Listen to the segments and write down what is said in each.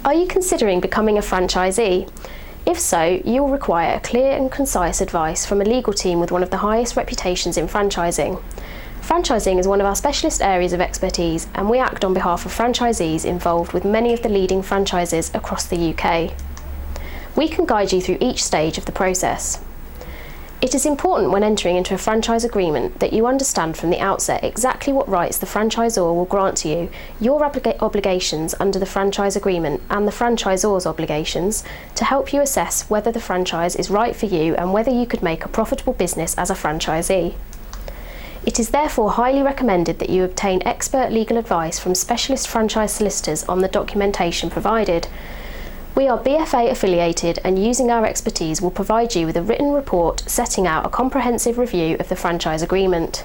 Are you considering becoming a franchisee? If so, you'll require clear and concise advice from a legal team with one of the highest reputations in franchising. Franchising is one of our specialist areas of expertise, and we act on behalf of franchisees involved with many of the leading franchises across the UK. We can guide you through each stage of the process. It is important when entering into a franchise agreement that you understand from the outset exactly what rights the franchisor will grant to you, your obligations under the franchise agreement and the franchisor's obligations to help you assess whether the franchise is right for you and whether you could make a profitable business as a franchisee. It is therefore highly recommended that you obtain expert legal advice from specialist franchise solicitors on the documentation provided. We are BFA affiliated, and using our expertise will provide you with a written report setting out a comprehensive review of the franchise agreement.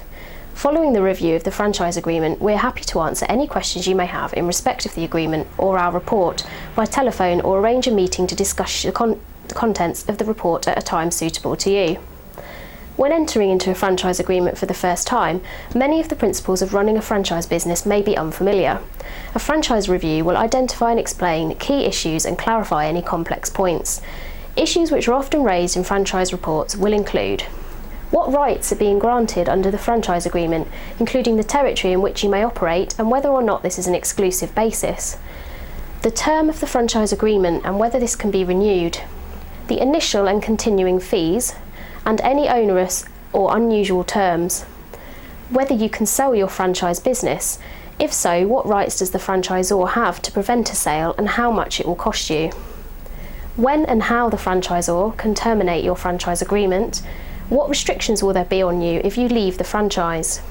Following the review of the franchise agreement, we are happy to answer any questions you may have in respect of the agreement or our report by telephone, or arrange a meeting to discuss the contents of the report at a time suitable to you. When entering into a franchise agreement for the first time, many of the principles of running a franchise business may be unfamiliar. A franchise review will identify and explain key issues and clarify any complex points. Issues which are often raised in franchise reports will include what rights are being granted under the franchise agreement, including the territory in which you may operate and whether or not this is an exclusive basis, the term of the franchise agreement and whether this can be renewed, the initial and continuing fees, and any onerous or unusual terms, whether you can sell your franchise business. If so, what rights does the franchisor have to prevent a sale and how much it will cost you? When and how the franchisor can terminate your franchise agreement? What restrictions will there be on you if you leave the franchise?